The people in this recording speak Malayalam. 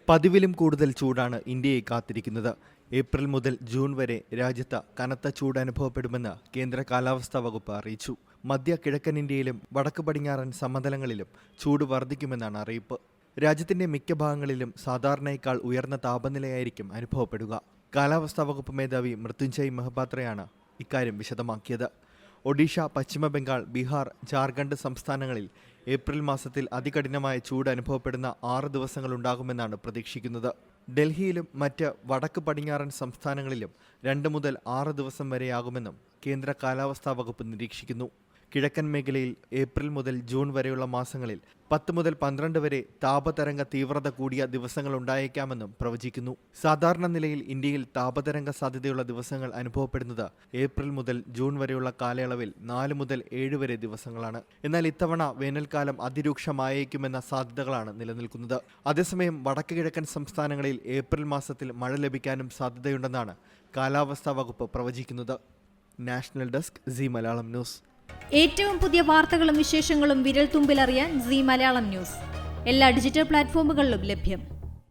പതിവിലും കൂടുതൽ ചൂടാണ് ഇന്ത്യയെ കാത്തിരിക്കുന്നത്. ഏപ്രിൽ മുതൽ ജൂൺ വരെ രാജ്യത്ത് കനത്ത ചൂട് അനുഭവപ്പെടുമെന്ന് കേന്ദ്ര കാലാവസ്ഥാ വകുപ്പ് അറിയിച്ചു. മധ്യ കിഴക്കൻ ഇന്ത്യയിലും വടക്ക് പടിഞ്ഞാറൻ സമതലങ്ങളിലും ചൂട് വർദ്ധിക്കുമെന്നാണ് അറിയിപ്പ്. രാജ്യത്തിന്റെ മിക്ക ഭാഗങ്ങളിലും സാധാരണയേക്കാൾ ഉയർന്ന താപനിലയായിരിക്കും അനുഭവപ്പെടുക. കാലാവസ്ഥാ വകുപ്പ് മേധാവി മൃത്യുഞ്ജയ് മൊഹപാത്രയാണ് ഇക്കാര്യം വിശദമാക്കിയത്. ഒഡീഷ, പശ്ചിമ ബംഗാൾ, ബീഹാർ, ജാർഖണ്ഡ് സംസ്ഥാനങ്ങളിൽ ഏപ്രിൽ മാസത്തിൽ അതികഠിനമായ ചൂട് അനുഭവപ്പെടുന്ന 6 ദിവസങ്ങളുണ്ടാകുമെന്നാണ് പ്രതീക്ഷിക്കുന്നത്. ഡൽഹിയിലും മറ്റ് വടക്ക് പടിഞ്ഞാറൻ സംസ്ഥാനങ്ങളിലും 2 മുതൽ 6 ദിവസം വരെയാകുമെന്നും കേന്ദ്ര കാലാവസ്ഥാ വകുപ്പ് നിരീക്ഷിക്കുന്നു. കിഴക്കൻ മേഖലയിൽ ഏപ്രിൽ മുതൽ ജൂൺ വരെയുള്ള മാസങ്ങളിൽ 10 മുതൽ 12 വരെ താപതരംഗ തീവ്രത കൂടിയ ദിവസങ്ങൾ ഉണ്ടായേക്കാമെന്നും പ്രവചിക്കുന്നു. സാധാരണ നിലയിൽ ഇന്ത്യയിൽ താപതരംഗ സാധ്യതയുള്ള ദിവസങ്ങൾ അനുഭവപ്പെടുന്നത് ഏപ്രിൽ മുതൽ ജൂൺ വരെയുള്ള കാലയളവിൽ 4 മുതൽ 7 വരെ ദിവസങ്ങളാണ്. എന്നാൽ ഇത്തവണ വേനൽക്കാലം അതിരൂക്ഷമായേക്കുമെന്ന സാധ്യതകളാണ് നിലനിൽക്കുന്നത്. അതേസമയം വടക്ക് കിഴക്കൻ സംസ്ഥാനങ്ങളിൽ ഏപ്രിൽ മാസത്തിൽ മഴ ലഭിക്കാനും സാധ്യതയുണ്ടെന്നാണ് കാലാവസ്ഥാ വകുപ്പ് പ്രവചിക്കുന്നത്. National desk, C Malayalam news. ഏറ്റവും പുതിയ വാർത്തകളും വിശേഷങ്ങളും വിരൽ തുമ്പിലറിയാൻ സി മലയാളം ന്യൂസ് എല്ലാ ഡിജിറ്റൽ പ്ലാറ്റ്ഫോമുകളിലും ലഭ്യം.